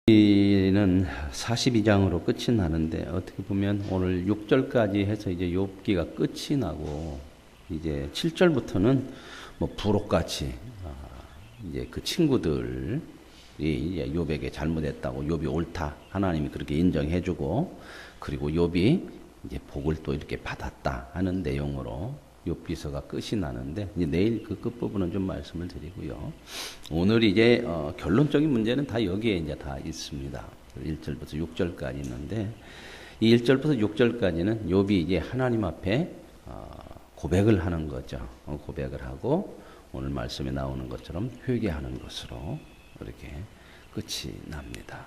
는 42장으로 끝이 나는데 어떻게 보면 오늘 6절까지 해서 이제 욥기가 끝이 나고 이제 7절부터는 뭐 부록같이 이제 그 친구들이 이제 욥에게 잘못했다고 욥이 옳다 하나님이 그렇게 인정해주고 그리고 욥이 이제 복을 또 이렇게 받았다 하는 내용으로 욥기서가 끝이 나는데 이제 내일 그 끝부분은 좀 말씀을 드리고요. 오늘 이제 결론적인 문제는 다 여기에 이제 다 있습니다. 1절부터 6절까지 있는데 이 1절부터 6절까지는 욥이 이제 하나님 앞에 고백을 하는 거죠. 고백을 하고 오늘 말씀에 나오는 것처럼 회개하는 것으로 이렇게 끝이 납니다.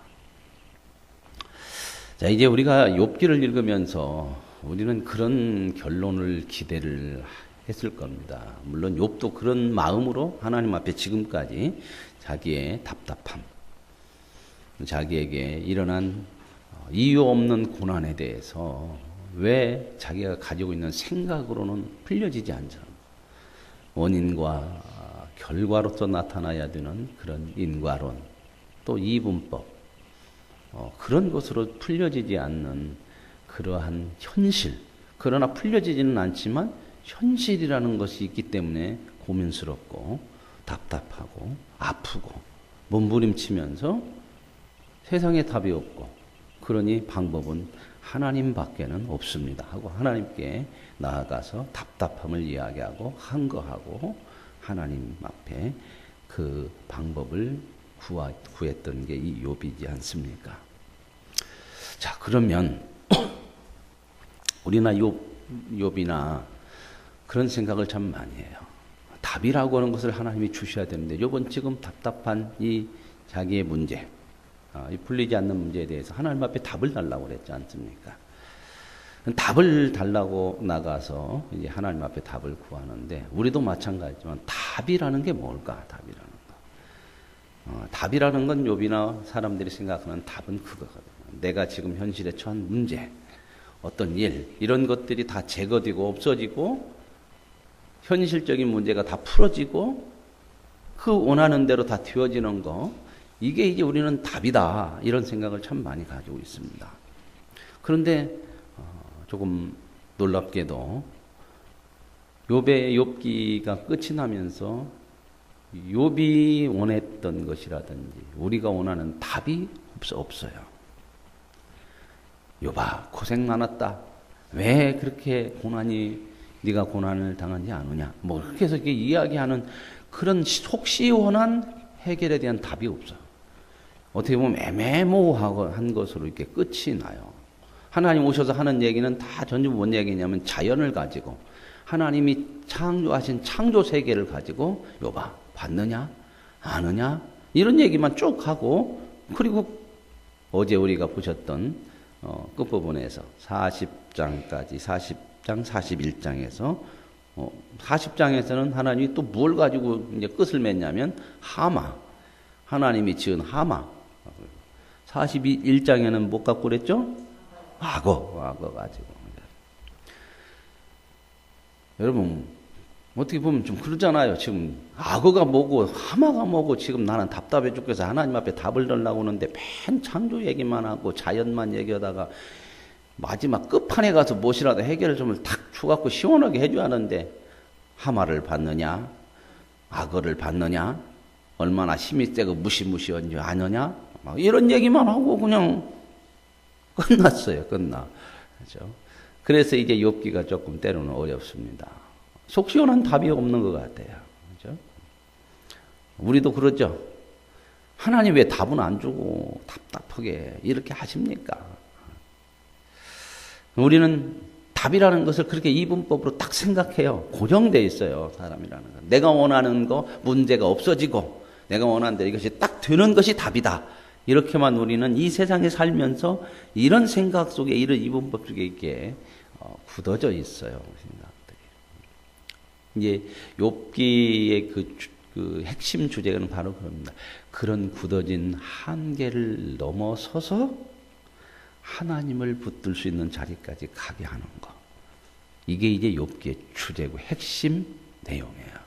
자, 이제 우리가 욥기를 읽으면서 우리는 그런 결론을 기대를 했을 겁니다. 물론 욥도 그런 마음으로 하나님 앞에 지금까지 자기의 답답함, 자기에게 일어난 이유 없는 고난에 대해서 왜 자기가 가지고 있는 생각으로는 풀려지지 않죠. 원인과 결과로서 나타나야 되는 그런 인과론, 또 이분법, 그런 것으로 풀려지지 않는 그러한 현실, 그러나 풀려지지는 않지만 현실이라는 것이 있기 때문에 고민스럽고 답답하고 아프고 몸부림치면서 세상에 답이 없고 그러니 방법은 하나님밖에는 없습니다 하고 하나님께 나아가서 답답함을 이야기하고 한거하고 하나님 앞에 그 방법을 구했던 게 이 욥이지 않습니까? 자, 그러면 우리나 욥이나 그런 생각을 참 많이 해요. 답이라고 하는 것을 하나님이 주셔야 되는데 욥은 지금 답답한 이 자기의 문제, 이 풀리지 않는 문제에 대해서 하나님 앞에 답을 달라고 그랬지 않습니까? 답을 달라고 나가서 이제 하나님 앞에 답을 구하는데 우리도 마찬가지지만 답이라는 게 뭘까? 답이라는 거. 답이라는 건 욥이나 사람들이 생각하는 답은 그거거든요. 내가 지금 현실에 처한 문제, 어떤 일, 이런 것들이 다 제거되고 없어지고 현실적인 문제가 다 풀어지고 그 원하는 대로 다 되어지는 거, 이게 이제 우리는 답이다 이런 생각을 참 많이 가지고 있습니다. 그런데 조금 놀랍게도 욥의 욥기가 끝이 나면서 욥이 원했던 것이라든지 우리가 원하는 답이 없어요. 욥아, 고생 많았다. 왜 그렇게 네가 고난을 당하지 않느냐. 뭐 그렇게 해서 이렇게 이야기하는 그런 속 시원한 해결에 대한 답이 없어요. 어떻게 보면 애매모호한 것으로 이렇게 끝이 나요. 하나님 오셔서 하는 얘기는 다 전부 뭔 얘기냐면 자연을 가지고 하나님이 창조하신 창조 세계를 가지고 욥아, 봤느냐? 아느냐? 이런 얘기만 쭉 하고 그리고 어제 우리가 보셨던 끝부분에서 40장까지 40장 41장에서 40장에서는 하나님이 또 뭘 가지고 이제 끝을 맺냐면 하마, 하나님이 지은 하마. 41장에는 뭐 갖고 그랬죠? 악어 가지고. 여러분 어떻게 보면 좀 그러잖아요. 지금 악어가 뭐고 하마가 뭐고 지금 나는 답답해 죽겠어. 하나님 앞에 답을 달라고 하는데 맨 창조 얘기만 하고 자연만 얘기하다가 마지막 끝판에 가서 무엇이라도 해결을 좀 탁 주갖고 시원하게 해줘야 하는데 하마를 받느냐, 악어를 받느냐, 얼마나 힘이 세고 무시무시한지 아느냐, 막 이런 얘기만 하고 그냥 끝났어요. 그렇죠? 그래서 이제 욥기가 조금 때로는 어렵습니다. 속 시원한 답이 없는 것 같아요. 그렇죠? 우리도 그러죠. 하나님 왜 답은 안 주고 답답하게 이렇게 하십니까? 우리는 답이라는 것을 그렇게 이분법으로 딱 생각해요. 고정되어 있어요. 사람이라는 건. 내가 원하는 거 문제가 없어지고 내가 원하는 대로 이것이 딱 되는 것이 답이다. 이렇게만 우리는 이 세상에 살면서 이런 생각 속에 이런 이분법 속에 있게 굳어져 있어요. 이제 욥기의 그 핵심 주제는 바로 그럽니다. 그런 굳어진 한계를 넘어서서 하나님을 붙들 수 있는 자리까지 가게 하는 거. 이게 이제 욥기의 주제고 핵심 내용이에요.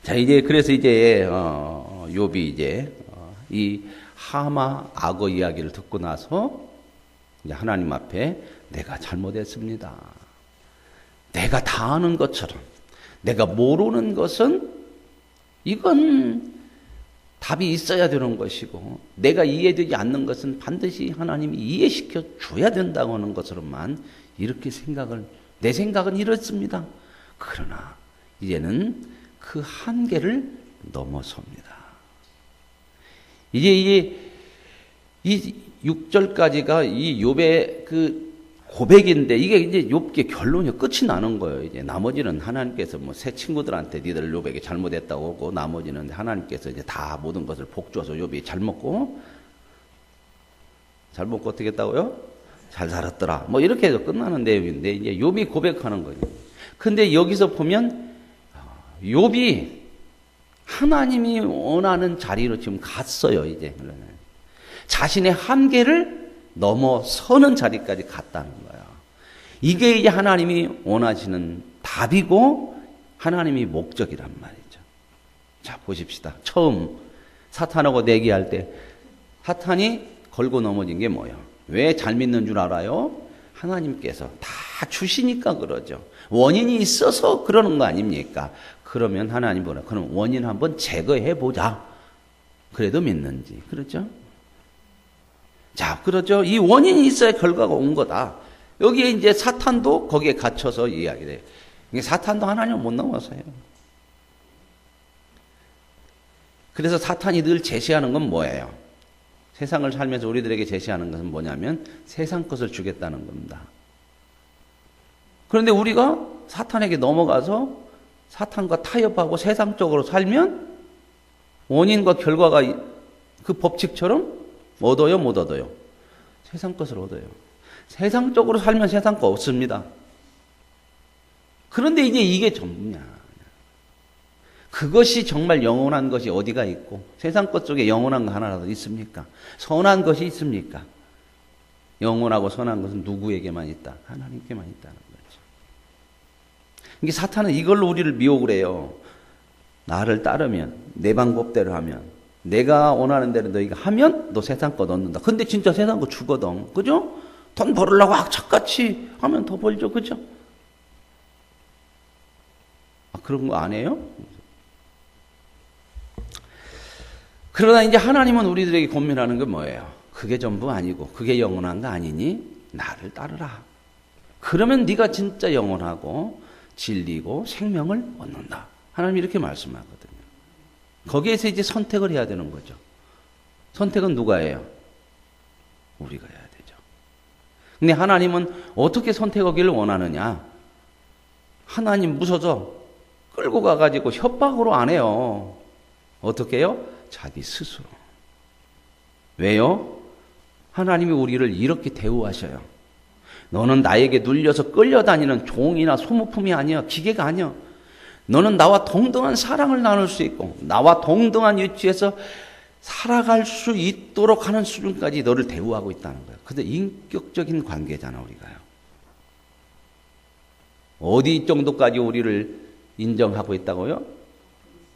자, 이제 그래서 이제 욥이 이제 이 하마 악어 이야기를 듣고 나서 이제 하나님 앞에 내가 잘못했습니다. 내가 다 아는 것처럼 내가 모르는 것은 이건 답이 있어야 되는 것이고 내가 이해되지 않는 것은 반드시 하나님이 이해시켜 줘야 된다고 하는 것으로만 이렇게 내 생각은 이렇습니다. 그러나 이제는 그 한계를 넘어섭니다. 이제 이 6절까지가 이 욥의 그 고백인데 이게 이제 욥의 결론이 끝이 나는 거예요. 이제 나머지는 하나님께서 뭐 새 친구들한테 니들 욥에게 잘못했다고 하고 나머지는 하나님께서 이제 다 모든 것을 복주어서 욥이 잘 먹고 어떻게 했다고요? 잘 살았더라. 뭐 이렇게 해서 끝나는 내용인데 이제 욥이 고백하는 거예요. 근데 여기서 보면 욥이 하나님이 원하는 자리로 지금 갔어요. 이제 자신의 한계를 넘어서는 자리까지 갔다는 거예요. 이게 이제 하나님이 원하시는 답이고 하나님이 목적이란 말이죠. 자, 보십시다. 처음 사탄하고 내기할 때 사탄이 걸고 넘어진 게 뭐예요? 왜 잘 믿는 줄 알아요? 하나님께서 다 주시니까 그러죠. 원인이 있어서 그러는 거 아닙니까? 그러면 하나님 보라. 그럼 원인 한번 제거해 보자. 그래도 믿는지. 그렇죠? 자, 그렇죠. 이 원인이 있어야 결과가 온 거다. 여기에 이제 사탄도 거기에 갇혀서 이야기돼요. 사탄도 하나님을 못 넘어서요. 그래서 사탄이 늘 제시하는 건 뭐예요? 세상을 살면서 우리들에게 제시하는 것은 뭐냐면 세상 것을 주겠다는 겁니다. 그런데 우리가 사탄에게 넘어가서 사탄과 타협하고 세상적으로 살면 원인과 결과가 그 법칙처럼 얻어요, 못 얻어요? 세상 것을 얻어요. 세상적으로 살면 세상 거 없습니다. 그런데 이제 이게 전부냐. 그것이 정말 영원한 것이 어디가 있고 세상 것 속에 영원한 거 하나라도 있습니까? 선한 것이 있습니까? 영원하고 선한 것은 누구에게만 있다? 하나님께만 있다는 거죠. 이게 사탄은 이걸로 우리를 미혹을 해요. 나를 따르면 내 방법대로 하면 내가 원하는 대로 너희가 하면 너 세상 것 얻는다. 근데 진짜 세상 거 주거든. 그죠? 돈 벌으려고 악착같이 하면 더 벌죠. 그죠? 아, 그런 거 안 해요? 그러나 이제 하나님은 우리들에게 권면하는 게 뭐예요? 그게 전부 아니고 그게 영원한 거 아니니 나를 따르라. 그러면 네가 진짜 영원하고 진리고 생명을 얻는다. 하나님이 이렇게 말씀하거든요. 거기에서 이제 선택을 해야 되는 거죠. 선택은 누가 해요? 우리가 해야 되죠. 근데 하나님은 어떻게 선택하기를 원하느냐? 하나님 무서져 끌고 가가지고 협박으로 안 해요. 어떻게 해요? 자기 스스로. 왜요? 하나님이 우리를 이렇게 대우하셔요. 너는 나에게 눌려서 끌려다니는 종이나 소모품이 아니야. 기계가 아니야. 너는 나와 동등한 사랑을 나눌 수 있고 나와 동등한 위치에서 살아갈 수 있도록 하는 수준까지 너를 대우하고 있다는 거예요. 근데 인격적인 관계잖아, 우리가요. 어디 정도까지 우리를 인정하고 있다고요?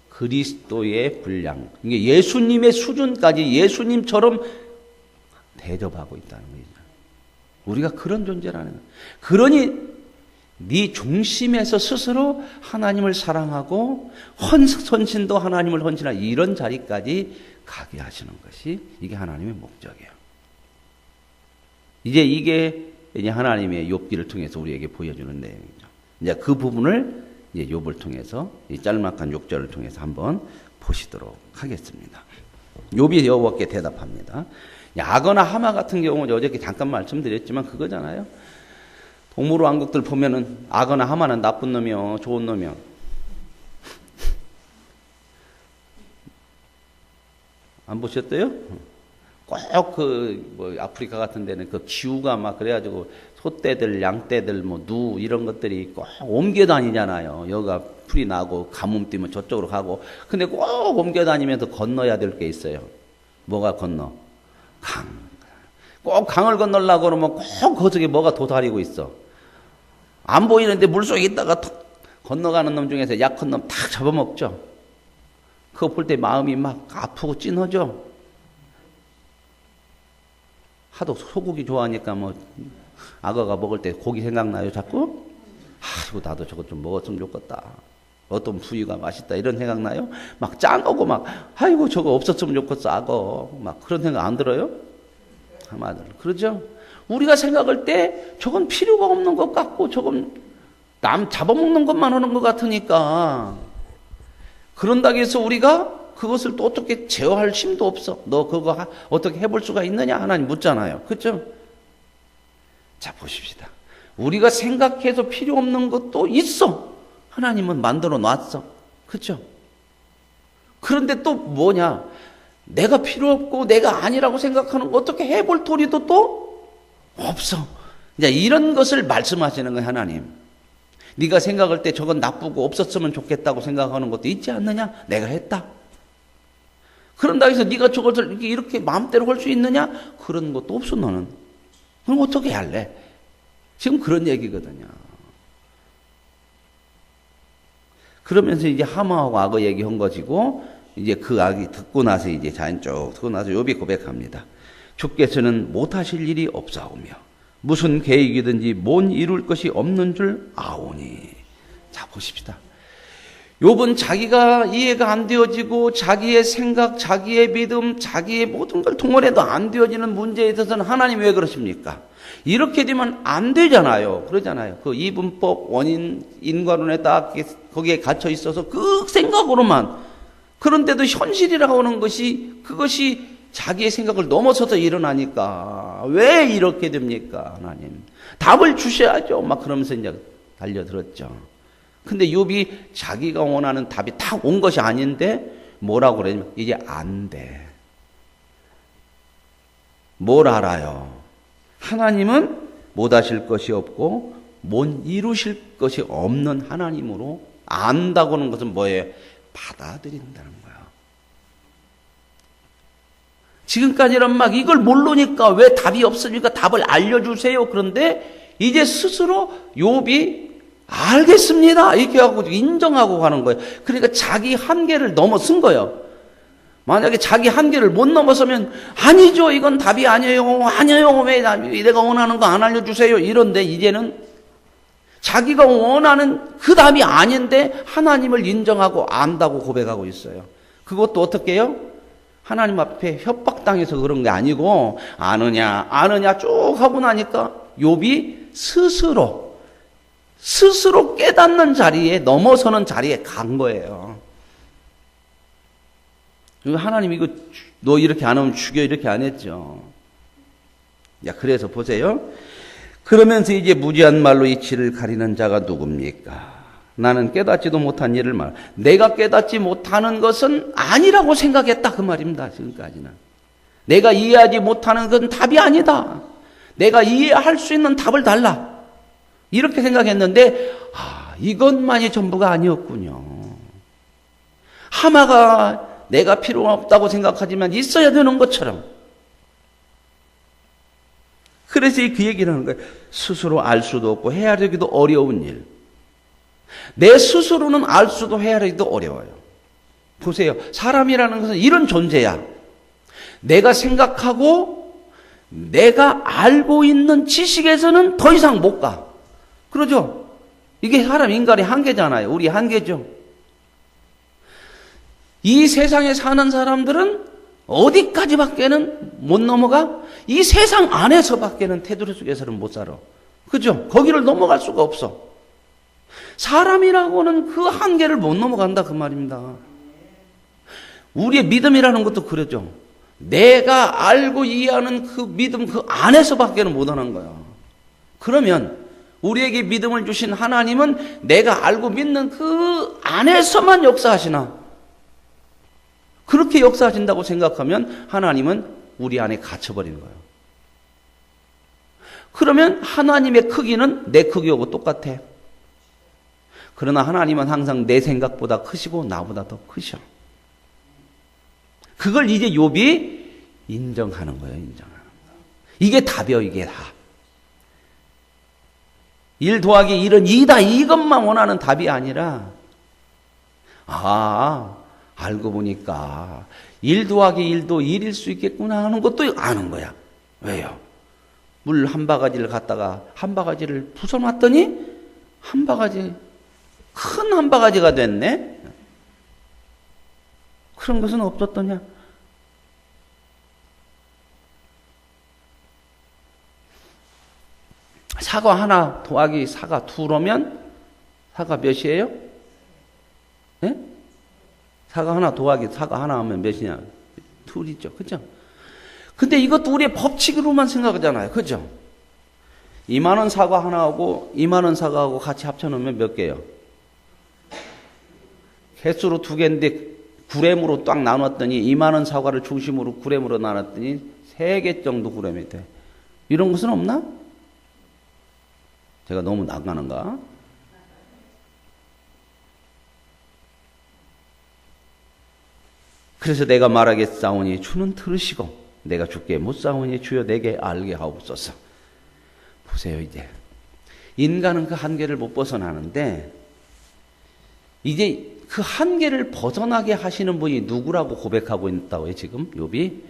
그리스도의 분량, 이게 예수님의 수준까지 예수님처럼 대접하고 있다는 거죠. 우리가 그런 존재라는 거예요. 그러니 네 중심에서 스스로 하나님을 사랑하고 헌신도 하나님을 헌신하는 이런 자리까지 가게 하시는 것이 이게 하나님의 목적이에요. 이게 이제 하나님의 욥기를 통해서 우리에게 보여주는 내용이죠. 이제 그 부분을 이제 욥을 통해서 이 짤막한 6절을 통해서 한번 보시도록 하겠습니다. 욥이 여호와께 대답합니다. 악어나 하마 같은 경우는 어저께 잠깐 말씀드렸지만 그거잖아요. 동물왕국들 보면은 악어나 하마는 나쁜 놈이요, 좋은 놈이요. 안 보셨어요? 꼭 아프리카 같은 데는 그 기후가 막 그래가지고 소떼들, 양떼들, 누 이런 것들이 꼭 옮겨 다니잖아요. 여기가 풀이 나고 가뭄 뛰면 저쪽으로 가고. 근데 꼭 옮겨 다니면서 건너야 될 게 있어요. 뭐가 건너? 강. 꼭 강을 건너려고 그러면 꼭 거기에 뭐가 도사리고 있어. 안 보이는데 물속에 있다가 건너가는 놈 중에서 약한 놈 탁 잡아먹죠. 그거 볼 때 마음이 막 아프고 찐하죠. 하도 소고기 좋아하니까 뭐 악어가 먹을 때 고기 생각나요 자꾸? 아이고 나도 저거 좀 먹었으면 좋겠다. 어떤 부위가 맛있다 이런 생각 나요? 막 짠 거고 막 아이고 저거 없었으면 좋겠어 악어 막 그런 생각 안 들어요? 아마도 그러죠? 우리가 생각할 때 저건 필요가 없는 것 같고 저건 남 잡아먹는 것만 하는 것 같으니까 그런다고 해서 우리가 그것을 또 어떻게 제어할 힘도 없어. 너 그거 어떻게 해볼 수가 있느냐 하나님 묻잖아요. 그렇죠? 자 보십시다. 우리가 생각해서 필요 없는 것도 있어. 하나님은 만들어 놨어. 그렇죠? 그런데 또 뭐냐? 내가 필요 없고 내가 아니라고 생각하는 거 어떻게 해볼 도리도 또 없어. 이제 이런 것을 말씀하시는 거예요, 하나님. 네가 생각할 때 저건 나쁘고 없었으면 좋겠다고 생각하는 것도 있지 않느냐? 내가 했다. 그런다 해서 네가 저것을 이렇게 마음대로 할 수 있느냐? 그런 것도 없어 너는. 그럼 어떻게 할래? 지금 그런 얘기거든요. 그러면서 이제 하마하고 악어 얘기한 것이고 이제 그 악이 듣고 나서 이제 자연 쭉 듣고 나서 욥이 고백합니다. 주께서는 못하실 일이 없사오며 무슨 계획이든지 못 이룰 것이 없는 줄 아오니. 자 보십시다. 욥은 자기가 이해가 안 되어지고 자기의 생각, 자기의 믿음, 자기의 모든 걸 통원해도 안 되어지는 문제에 있어서는 하나님 왜 그러십니까? 이렇게 되면 안 되잖아요. 그러잖아요. 그 이분법 원인 인과론에 딱 거기에 갇혀 있어서 그 생각으로만 그런데도 현실이라고 하는 것이 그것이 자기의 생각을 넘어서서 일어나니까 왜 이렇게 됩니까? 하나님 답을 주셔야죠. 막 그러면서 이제 달려들었죠. 근데 욥이 자기가 원하는 답이 딱 온 것이 아닌데 뭐라고 그러냐면 이제 안 돼. 뭘 알아요? 하나님은 못하실 것이 없고 못 이루실 것이 없는 하나님으로 안다고 하는 것은 뭐예요? 받아들인다는 거야. 지금까지는 막 이걸 모르니까 왜 답이 없으니까 답을 알려주세요. 그런데 이제 스스로 욥이 알겠습니다. 이렇게 하고 인정하고 가는 거예요. 그러니까 자기 한계를 넘어선 거예요. 만약에 자기 한계를 못 넘어서면 아니죠. 이건 답이 아니에요. 아니에요. 왜 내가 원하는 거 안 알려주세요. 이런데 이제는 자기가 원하는 그 답이 아닌데 하나님을 인정하고 안다고 고백하고 있어요. 그것도 어떻게 해요? 하나님 앞에 협박당해서 그런 게 아니고 아느냐 쭉 하고 나니까 욥이 스스로 깨닫는 자리에 넘어서는 자리에 간 거예요. 하나님 이거 너 이렇게 안 하면 죽여 이렇게 안 했죠. 야 그래서 보세요. 그러면서 이제 무지한 말로 이치를 가리는 자가 누굽니까? 나는 깨닫지도 못한 일을 말. 내가 깨닫지 못하는 것은 아니라고 생각했다 그 말입니다. 지금까지는. 내가 이해하지 못하는 것은 답이 아니다. 내가 이해할 수 있는 답을 달라. 이렇게 생각했는데 이것만이 전부가 아니었군요. 하마가 내가 필요 없다고 생각하지만 있어야 되는 것처럼. 그래서 그 얘기를 하는 거예요. 스스로 알 수도 없고 헤아리기도 어려운 일. 내 스스로는 알 수도 헤아리기도 어려워요. 보세요. 사람이라는 것은 이런 존재야. 내가 생각하고 내가 알고 있는 지식에서는 더 이상 못 가. 그러죠? 이게 사람 인간의 한계잖아요. 우리 한계죠. 이 세상에 사는 사람들은 어디까지밖에는 못 넘어가? 이 세상 안에서밖에는 테두리 속에서는 못 살아. 그죠? 거기를 넘어갈 수가 없어. 사람이라고는 그 한계를 못 넘어간다 그 말입니다. 우리의 믿음이라는 것도 그러죠. 내가 알고 이해하는 그 믿음 그 안에서밖에는 못 하는 거야. 그러면 우리에게 믿음을 주신 하나님은 내가 알고 믿는 그 안에서만 역사하시나? 그렇게 역사하신다고 생각하면 하나님은 우리 안에 갇혀버리는 거예요. 그러면 하나님의 크기는 내 크기하고 똑같아. 그러나 하나님은 항상 내 생각보다 크시고 나보다 더 크셔. 그걸 이제 욥이 인정하는 거예요. 인정하는 거. 이게 답이요. 이게 다. 1 더하기 1은 2다. 이것만 원하는 답이 아니라 알고 보니까 1 더하기 1도 1일 수 있겠구나 하는 것도 아는 거야. 왜요? 물 한 바가지를 갖다가 한 바가지를 부숴놨더니 한 바가지, 큰 한 바가지가 됐네? 그런 것은 없었더냐? 사과 하나 더하기 사과 둘이면 사과 몇이에요? 네? 사과 하나 더하기 사과 하나 하면 몇이냐? 둘이죠. 그죠? 근데 이것도 우리의 법칙으로만 생각하잖아요. 그죠? 2만 원 사과 하나하고 2만 원 사과하고 같이 합쳐놓으면 몇 개예요? 개수로 2개인데 9g으로 딱 나눴더니 2만 원 사과를 중심으로 9g으로 나눴더니 3개 정도 9g이 돼. 이런 것은 없나? 제가 너무 나가는가? 그래서 내가 말하겠사오니 주는 들으시고 내가 주께 묻사오니 주여 내게 알게 하옵소서. 보세요. 이제 인간은 그 한계를 못 벗어나는데 이제 그 한계를 벗어나게 하시는 분이 누구라고 고백하고 있다고요? 지금 욥이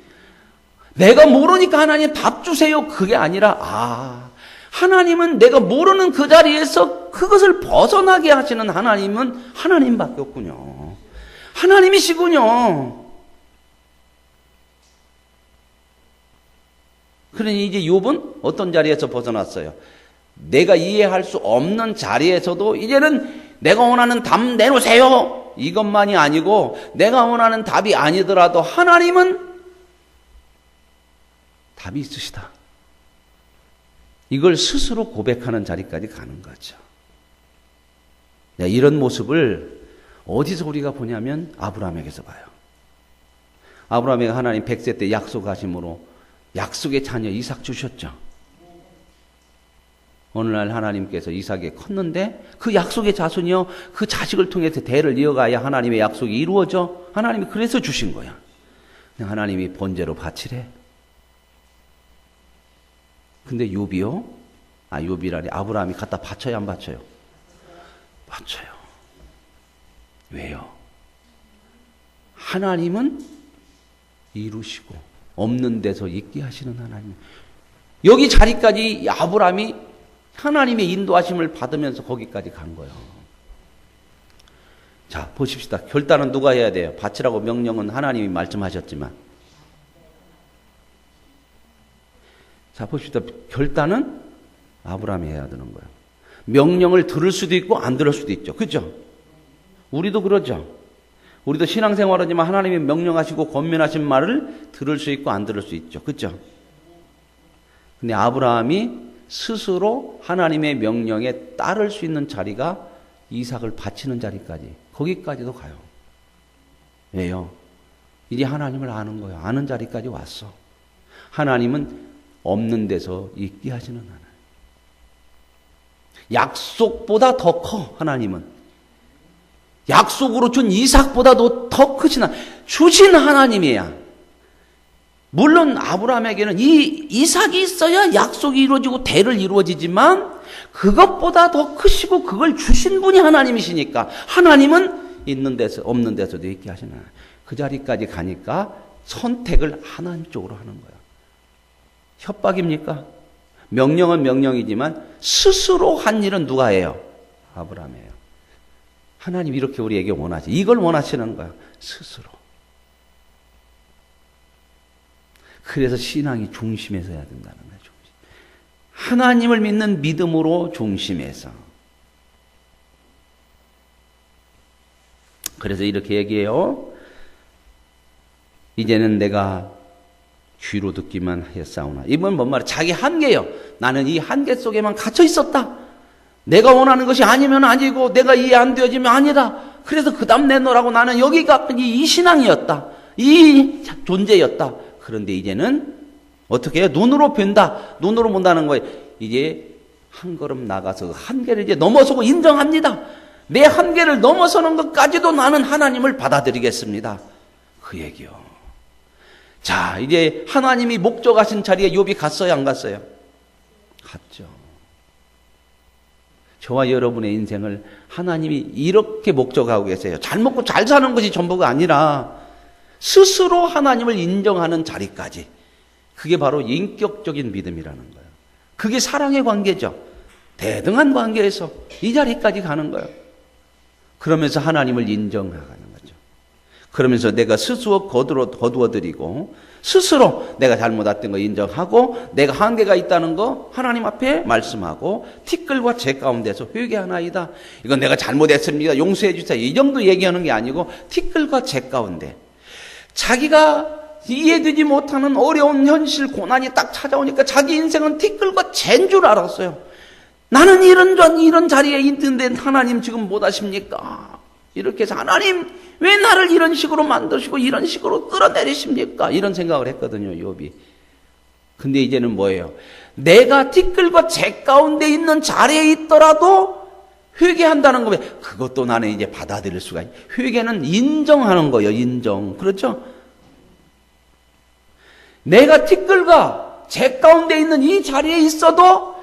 내가 모르니까 하나님 답 주세요. 그게 아니라 하나님은 내가 모르는 그 자리에서 그것을 벗어나게 하시는 하나님은 하나님밖에 없군요. 하나님이시군요. 그러니 이제 욥은 어떤 자리에서 벗어났어요? 내가 이해할 수 없는 자리에서도 이제는 내가 원하는 답 내놓으세요. 이것만이 아니고 내가 원하는 답이 아니더라도 하나님은 답이 있으시다. 이걸 스스로 고백하는 자리까지 가는 거죠. 이런 모습을 어디서 우리가 보냐면 아브라함에게서 봐요. 아브라함에게 하나님 100세 때 약속하심으로 약속의 자녀 이삭 주셨죠. 어느 날 하나님께서 이삭이 컸는데 그 약속의 자손이요, 그 자식을 통해서 대를 이어가야 하나님의 약속이 이루어져. 하나님이 그래서 주신 거야. 하나님이 번제로 바치래. 근데 욥이요? 욥이라니 아브라함이 갖다 바쳐요, 안 바쳐요? 바쳐요. 왜요? 하나님은 이루시고 없는 데서 있게 하시는 하나님. 여기 자리까지 아브라함이 하나님의 인도하심을 받으면서 거기까지 간 거예요. 자, 보십시다. 결단은 누가 해야 돼요? 바치라고 명령은 하나님이 말씀하셨지만. 자, 봅시다. 결단은 아브라함이 해야 되는 거예요. 명령을 들을 수도 있고 안 들을 수도 있죠. 그죠? 우리도 그러죠. 우리도 신앙생활하지만 하나님이 명령하시고 권면하신 말을 들을 수 있고 안 들을 수 있죠. 그죠? 근데 아브라함이 스스로 하나님의 명령에 따를 수 있는 자리가 이삭을 바치는 자리까지, 거기까지도 가요. 왜요? 이제 하나님을 아는 거예요. 아는 자리까지 왔어. 하나님은 없는 데서 있게 하시는 하나님. 약속보다 더 커, 하나님은. 약속으로 준 이삭보다도 더 크신 주신 하나님이야. 물론 아브라함에게는 이 이삭이 있어야 약속이 이루어지고 대를 이루어지지만 그것보다 더 크시고 그걸 주신 분이 하나님이시니까 하나님은 있는 데서 없는 데서도 있게 하시는 하나님. 그 자리까지 가니까 선택을 하나님 쪽으로 하는 거야. 협박입니까? 명령은 명령이지만 스스로 한 일은 누가 해요? 아브라함이에요. 하나님 이렇게 우리에게 원하지. 이걸 원하시는 거야. 스스로. 그래서 신앙이 중심에서 해야 된다는 거예요. 중심. 하나님을 믿는 믿음으로 중심에서. 그래서 이렇게 얘기해요. 이제는 내가 귀로 듣기만 하였사오나. 이건 뭔 말이에요? 자기 한계예요. 나는 이 한계 속에만 갇혀 있었다. 내가 원하는 것이 아니면 아니고 내가 이해 안 되어지면 아니다. 그래서 그 다음 내놓으라고 나는 여기가 이 신앙이었다. 이 존재였다. 그런데 이제는 어떻게 해요? 눈으로 본다. 눈으로 본다는 거예요. 이제 한 걸음 나가서 한계를 이제 넘어서고 인정합니다. 내 한계를 넘어서는 것까지도 나는 하나님을 받아들이겠습니다. 그 얘기요. 자, 이제 하나님이 목적하신 자리에 욥이 갔어요, 안 갔어요? 갔죠. 저와 여러분의 인생을 하나님이 이렇게 목적하고 계세요. 잘 먹고 잘 사는 것이 전부가 아니라 스스로 하나님을 인정하는 자리까지. 그게 바로 인격적인 믿음이라는 거예요. 그게 사랑의 관계죠. 대등한 관계에서 이 자리까지 가는 거예요. 그러면서 하나님을 인정하는 거죠. 그러면서 내가 스스로 거두어 드리고 스스로 내가 잘못했던 거 인정하고 내가 한계가 있다는 거 하나님 앞에 말씀하고 티끌과 재 가운데서 회개하나이다. 이건 내가 잘못했습니다. 용서해 주세요. 이 정도 얘기하는 게 아니고 티끌과 재 가운데 자기가 이해되지 못하는 어려운 현실 고난이 딱 찾아오니까 자기 인생은 티끌과 재인 줄 알았어요. 나는 이런 자리에 있는데 하나님 지금 못 하십니까? 이렇게 해서 하나님 왜 나를 이런 식으로 만드시고 이런 식으로 끌어내리십니까? 이런 생각을 했거든요, 욥이. 근데 이제는 뭐예요? 내가 티끌과 재 가운데 있는 자리에 있더라도 회개한다는 거예요. 그것도 나는 이제 받아들일 수가 있어요. 회개는 인정하는 거예요, 인정. 그렇죠? 내가 티끌과 재 가운데 있는 이 자리에 있어도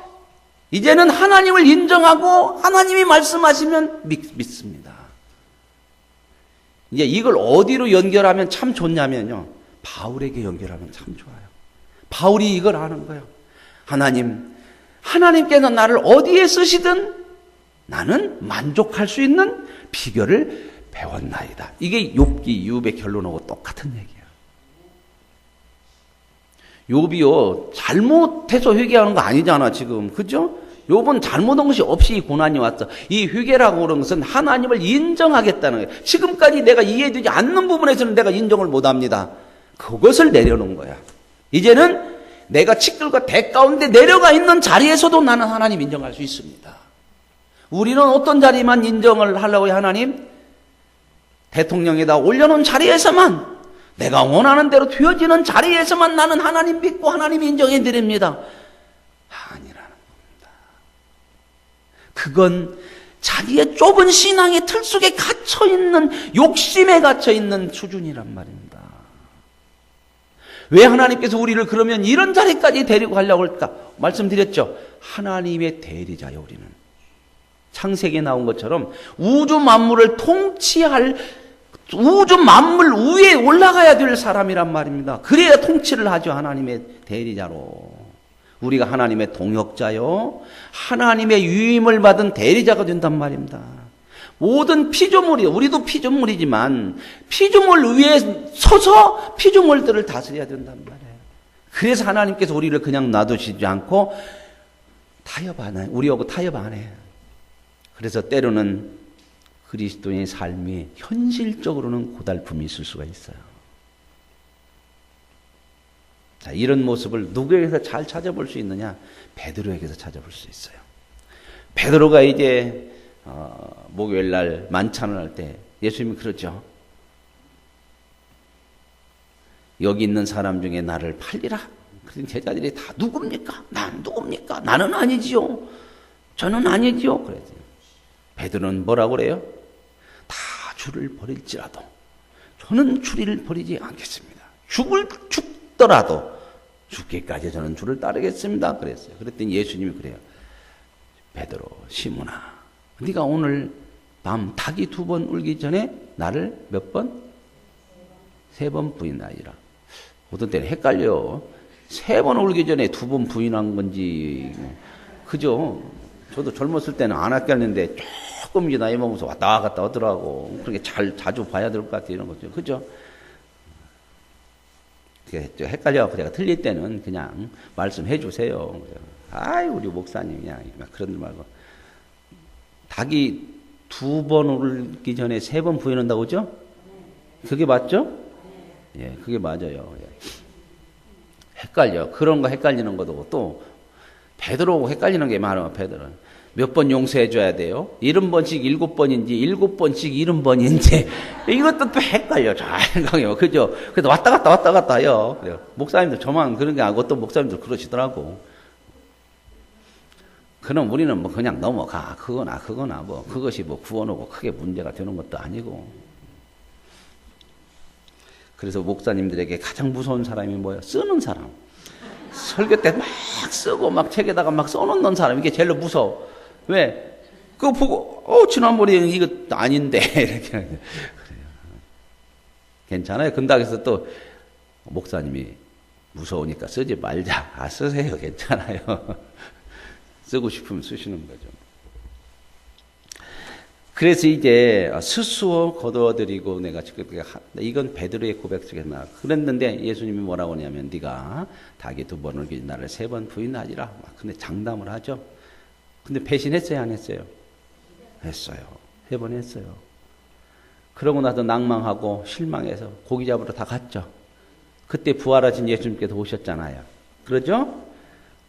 이제는 하나님을 인정하고 하나님이 말씀하시면 믿습니다. 이제 이걸 어디로 연결하면 참 좋냐면요. 바울에게 연결하면 참 좋아요. 바울이 이걸 아는 거예요. 하나님께서 나를 어디에 쓰시든 나는 만족할 수 있는 비결을 배웠나이다. 이게 욥의 결론하고 똑같은 얘기예요. 욥이요, 잘못해서 회개하는 거 아니잖아, 지금. 그죠? 욥은 잘못한 것이 없이 이 고난이 왔어. 이 회개라고 그런 것은 하나님을 인정하겠다는 거예요. 지금까지 내가 이해되지 않는 부분에서는 내가 인정을 못 합니다. 그것을 내려놓은 거야. 이제는 내가 티끌과 대 가운데 내려가 있는 자리에서도 나는 하나님 인정할 수 있습니다. 우리는 어떤 자리만 인정을 하려고 해요, 하나님? 대통령에다 올려놓은 자리에서만, 내가 원하는 대로 되어지는 자리에서만 나는 하나님 믿고 하나님 인정해 드립니다. 아니라는 겁니다. 그건 자기의 좁은 신앙의 틀 속에 갇혀있는, 욕심에 갇혀있는 수준이란 말입니다. 왜 하나님께서 우리를 그러면 이런 자리까지 데리고 가려고 할까? 말씀드렸죠. 하나님의 대리자요, 우리는. 창세기에 나온 것처럼 우주 만물을 통치할, 우주 만물 위에 올라가야 될 사람이란 말입니다. 그래야 통치를 하죠. 하나님의 대리자로. 우리가 하나님의 동역자요, 하나님의 유임을 받은 대리자가 된단 말입니다. 모든 피조물이, 우리도 피조물이지만 피조물 위에 서서 피조물들을 다스려야 된단 말이에요. 그래서 하나님께서 우리를 그냥 놔두시지 않고 타협 안 해요. 우리하고 타협 안 해요. 그래서 때로는 그리스도인의 삶이 현실적으로는 고달픔이 있을 수가 있어요. 자, 이런 모습을 누구에게서 잘 찾아볼 수 있느냐? 베드로에게서 찾아볼 수 있어요. 베드로가 이제 목요일 날 만찬을 할 때 예수님이 그러죠. 여기 있는 사람 중에 나를 팔리라. 그랬더니 제자들이 다 누굽니까? 난 누굽니까? 나는 아니지요. 저는 아니지요. 그랬어요. 베드로는 뭐라고 그래요? 다 주를 버릴지라도 저는 주를 버리지 않겠습니다. 죽더라도 죽기까지 저는 주를 따르겠습니다. 그랬어요. 그랬더니 예수님이 그래요. 베드로, 시몬아, 네가 오늘 밤 닭이 2번 울기 전에 나를 몇 번? 3번 부인하리라. 어떤 때는 헷갈려요. 3번 울기 전에 2번 부인한 건지, 그죠? 저도 젊었을 때는 안 헷갈렸는데 조금 이제 나이 먹으면서 왔다 갔다 하더라고. 그렇게 자주 봐야 될 것 같아요. 이런 거죠. 그죠? 헷갈려. 제가 틀릴 때는 그냥 말씀해 주세요. 아이, 우리 목사님, 그냥 그런 데 말고. 닭이 2번 울기 전에 3번 부인한다고 그죠? 그게 맞죠? 예, 그게 맞아요. 예. 헷갈려. 그런 거 헷갈리는 것도 또 베드로하고 헷갈리는 게 많아요. 베드로는 몇 번 용서해 줘야 돼요? 70번씩 7번인지 7번씩 70번인지 이것도 또 헷갈려. 잘 생각해요. 그죠? 그래서 왔다 갔다 해요. 그래요. 목사님들 저만 그런 게 아니고 어떤 목사님들 그러시더라고. 그럼 우리는 뭐 그냥 넘어가. 그거나 뭐 그것이 뭐 구원하고 크게 문제가 되는 것도 아니고. 그래서 목사님들에게 가장 무서운 사람이 뭐예요? 쓰는 사람. 설교 때 막 쓰고 막 책에다가 막 써놓는 사람. 이게 제일 무서워. 왜? 그거 보고 지난번에 이거 아닌데 이렇게 그래요. 괜찮아요. 근다그래서 또 목사님이 무서우니까 쓰지 말자. 쓰세요. 괜찮아요. 쓰고 싶으면 쓰시는 거죠. 그래서 이제 스스로 거두어드리고 내가 지금 이건 베드로의 고백 속에 나 그랬는데 예수님이 뭐라고 하냐면 네가 닭이 2번을 기진 나를 3번 부인하리라. 근데 장담을 하죠. 근데 배신했어요, 안 했어요? 했어요. 3번 했어요. 그러고 나서 낭망하고 실망해서 고기 잡으러 다 갔죠. 그때 부활하신 예수님께서 오셨잖아요. 그러죠?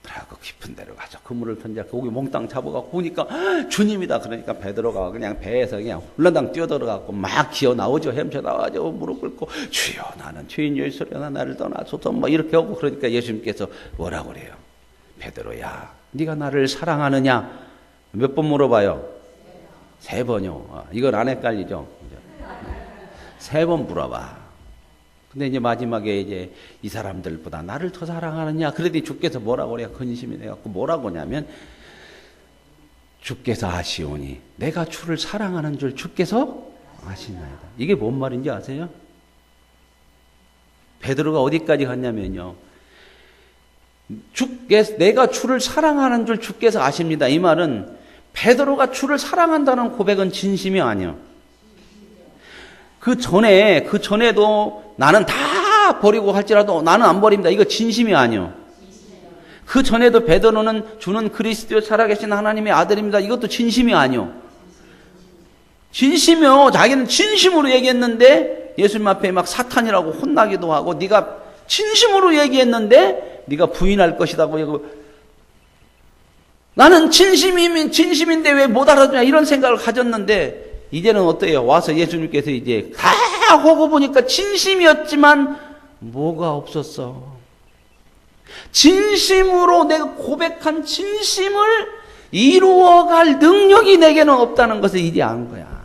그러고 깊은 데로 가죠. 그물을 던져 고기 몽땅 잡아가고 보니까 주님이다. 그러니까 베드로가 그냥 배에서 그냥 훌라당 뛰어들어가고 막 기어 나오죠. 헤엄쳐 나와죠. 무릎 꿇고 주여 나는 죄인이오소이다 나를 떠나소서 뭐 이렇게 하고 그러니까 예수님께서 뭐라고 그래요? 베드로야 네가 나를 사랑하느냐? 몇 번 물어봐요? 3번요. 이건 안 헷갈리죠? 3번 물어봐. 근데 이제 마지막에 이제 이 사람들보다 나를 더 사랑하느냐? 그러더니 주께서 뭐라고 그래요? 근심이 돼갖고 뭐라고 하냐면 주께서 아시오니 내가 주를 사랑하는 줄 주께서 아시나이다. 이게 뭔 말인지 아세요? 베드로가 어디까지 갔냐면요. 내가 주를 사랑하는 줄 주께서 아십니다. 이 말은 베드로가 주를 사랑한다는 고백은 진심이 아니에요. 그 전에도 나는 다 버리고 할지라도 나는 안 버립니다. 이거 진심이 아니요. 그 전에도 베드로는 주는 그리스도 살아계신 하나님의 아들입니다. 이것도 진심이 아니요. 진심이요. 자기는 진심으로 얘기했는데 예수님 앞에 막 사탄이라고 혼나기도 하고 네가 진심으로 얘기했는데 네가 부인할 것이다고 나는 진심인데 왜 못 알아주냐 이런 생각을 가졌는데 이제는 어때요? 와서 예수님께서 이제 다 하고 보니까 진심이었지만 뭐가 없었어. 진심으로 내가 고백한 진심을 이루어갈 능력이 내게는 없다는 것을 이제 안 거야.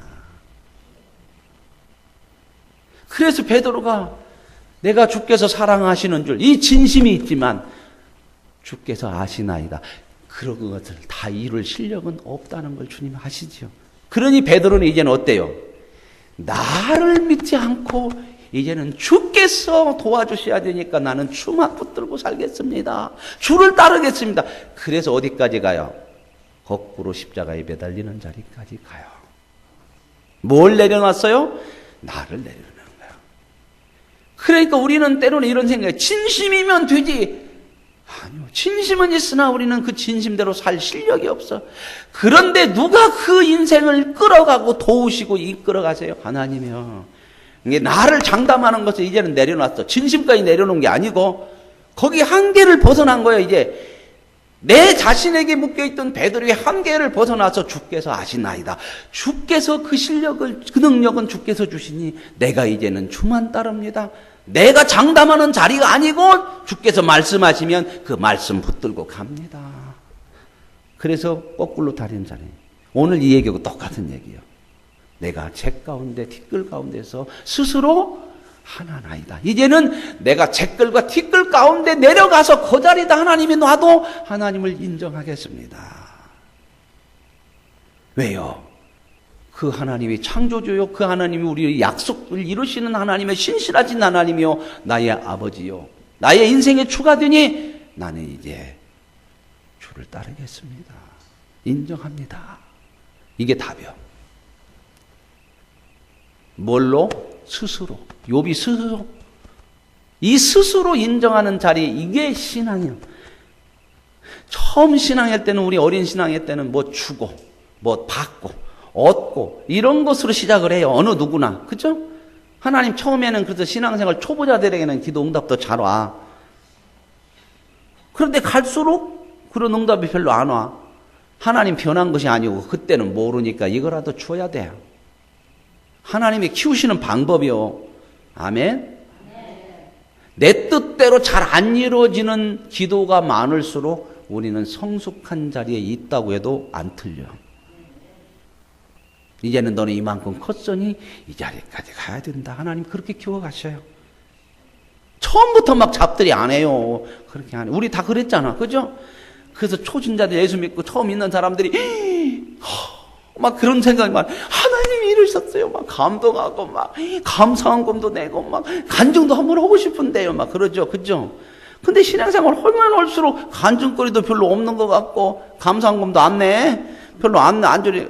그래서 베드로가 내가 주께서 사랑하시는 줄 이 진심이 있지만 주께서 아시나이다. 그런 것을 다 이룰 실력은 없다는 걸 주님 아시죠. 그러니 베드로는 이제는 어때요? 나를 믿지 않고 이제는 주께서 도와주셔야 되니까 나는 주만 붙들고 살겠습니다. 주를 따르겠습니다. 그래서 어디까지 가요? 거꾸로 십자가에 매달리는 자리까지 가요. 뭘 내려놨어요? 나를 내려놓는 거예요. 그러니까 우리는 때로는 이런 생각이 진심이면 되지. 아니요. 진심은 있으나 우리는 그 진심대로 살 실력이 없어. 그런데 누가 그 인생을 끌어가고 도우시고 이끌어가세요? 하나님이요. 이게 나를 장담하는 것을 이제는 내려놨어. 진심까지 내려놓은 게 아니고 거기 한계를 벗어난 거예요. 이제 내 자신에게 묶여있던 베드로의 한계를 벗어나서 주께서 아시나이다. 주께서 그 실력을 그 능력은 주께서 주시니 내가 이제는 주만 따릅니다. 내가 장담하는 자리가 아니고 주께서 말씀하시면 그 말씀 붙들고 갑니다. 그래서 거꾸로 다리는 자리. 오늘 이 얘기하고 똑같은 얘기예요. 내가 책 가운데 티끌 가운데서 스스로 하나나이다. 이제는 내가 책글과 티끌 가운데 내려가서 그 자리다 하나님이 놔도 하나님을 인정하겠습니다. 왜요? 그 하나님이 창조주요, 그 하나님이 우리의 약속을 이루시는 하나님의 신실하신 하나님이요, 나의 아버지요, 나의 인생에 추가되니 나는 이제 주를 따르겠습니다. 인정합니다. 이게 답이요. 뭘로? 스스로. 욥이 스스로. 이 스스로 인정하는 자리, 이게 신앙이에요. 처음 신앙할 때는, 우리 어린 신앙할 때는 뭐 주고, 뭐 받고, 얻고 이런 것으로 시작을 해요. 어느 누구나. 그죠? 하나님 처음에는 그래서 신앙생활 초보자들에게는 기도 응답도 잘 와. 그런데 갈수록 그런 응답이 별로 안 와. 하나님 변한 것이 아니고 그때는 모르니까 이거라도 줘야 돼요. 하나님이 키우시는 방법이요. 아멘. 내 뜻대로 잘 안 이루어지는 기도가 많을수록 우리는 성숙한 자리에 있다고 해도 안 틀려. 이제는 너는 이만큼 컸으니 이 자리까지 가야 된다. 하나님 그렇게 키워가셔요. 처음부터 막 잡들이 안 해요. 그렇게 안 해요. 우리 다 그랬잖아. 그죠? 그래서 초신자들 예수 믿고 처음 있는 사람들이 막 그런 생각이 막 하나님이 이루셨어요. 막 감동하고 막 감사한 금도 내고 막 간증도 한번 하고 싶은데요. 막 그러죠. 그죠? 근데 신앙생활 하면 할수록 간증거리도 별로 없는 것 같고 감사한금도 안 내. 별로 안 내. 안 주리.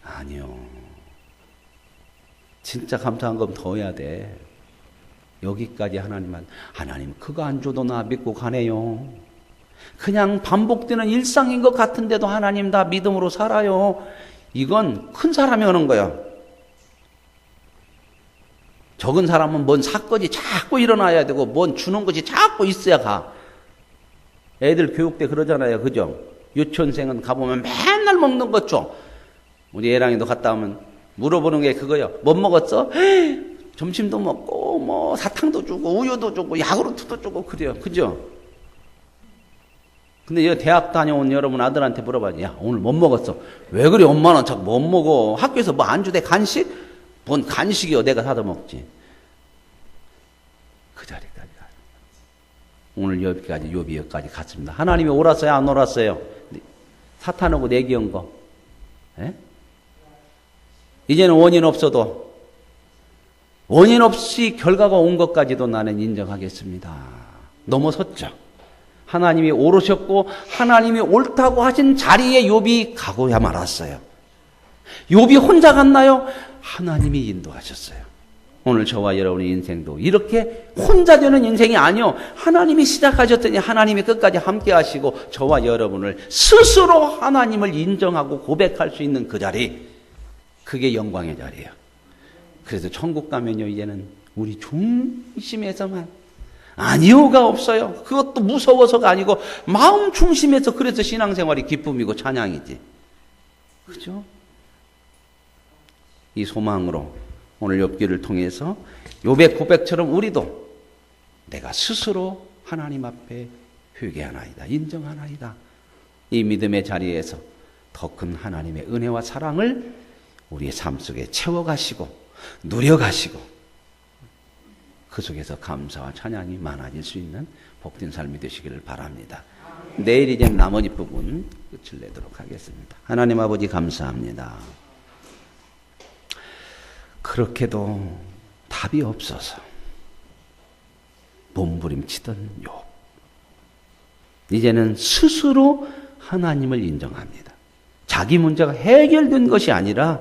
아니요. 진짜 감사한금 더 해야 돼. 여기까지 하나님 그거 안 줘도 나 믿고 가네요. 그냥 반복되는 일상인 것 같은데도 하나님 다 믿음으로 살아요. 이건 큰 사람이 하는 거야. 적은 사람은 뭔 사건이 자꾸 일어나야 되고 뭔 주는 것이 자꾸 있어야 가. 애들 교육 때 그러잖아요. 그죠? 유치원생은 가보면 맨날 먹는 것 줘. 우리 애랑이도 갔다 오면 물어보는 게 그거예요. 뭐 먹었어? 에이, 점심도 먹고 뭐 사탕도 주고 우유도 주고 야구르트도 주고 그래요. 그죠? 근데 여기 대학 다녀온 여러분 아들한테 물어봐요. 야, 오늘 뭐 먹었어? 왜 그래? 엄마는 자꾸 못 먹어. 학교에서 뭐 안 주대? 간식? 뭔 간식이요? 내가 사다 먹지. 그 자리까지 가요. 오늘 여기까지 갔습니다. 하나님이 옳았어요? 안 옳았어요? 사탄하고 내기한 거. 에? 이제는 원인 없어도 원인 없이 결과가 온 것까지도 나는 인정하겠습니다. 넘어섰죠. 하나님이 옳으셨고 하나님이 옳다고 하신 자리에 욥이 가고야 말았어요. 욥이 혼자 갔나요? 하나님이 인도하셨어요. 오늘 저와 여러분의 인생도 이렇게 혼자 되는 인생이 아니요. 하나님이 시작하셨더니 하나님이 끝까지 함께 하시고 저와 여러분을 스스로 하나님을 인정하고 고백할 수 있는 그 자리, 그게 영광의 자리예요. 그래서 천국 가면요, 이제는 우리 중심에서만 아니요가 없어요. 그것도 무서워서가 아니고 마음 중심에서. 그래서 신앙생활이 기쁨이고 찬양이지. 그죠? 이 소망으로 오늘 욥기를 통해서 욥의 고백처럼 우리도 내가 스스로 하나님 앞에 회개하나이다, 인정하나이다. 이 믿음의 자리에서 더 큰 하나님의 은혜와 사랑을 우리의 삶 속에 채워가시고 누려가시고 그 속에서 감사와 찬양이 많아질 수 있는 복된 삶이 되시기를 바랍니다. 내일 이제 나머지 부분 끝을 내도록 하겠습니다. 하나님 아버지 감사합니다. 그렇게도 답이 없어서 몸부림치던 욥, 이제는 스스로 하나님을 인정합니다. 자기 문제가 해결된 것이 아니라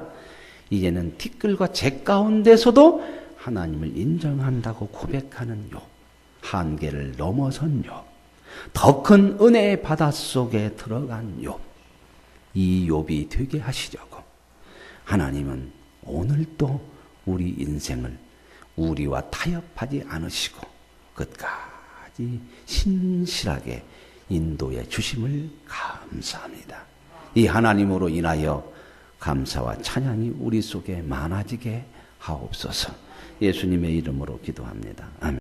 이제는 티끌과 재 가운데서도 하나님을 인정한다고 고백하는 욥, 한계를 넘어선 욥, 더 큰 은혜의 바닷속에 들어간 욥, 이 욥이 되게 하시려고 하나님은 오늘도 우리 인생을 우리와 타협하지 않으시고 끝까지 신실하게 인도해 주심을 감사합니다. 이 하나님으로 인하여 감사와 찬양이 우리 속에 많아지게 하옵소서. 예수님의 이름으로 기도합니다. 아멘.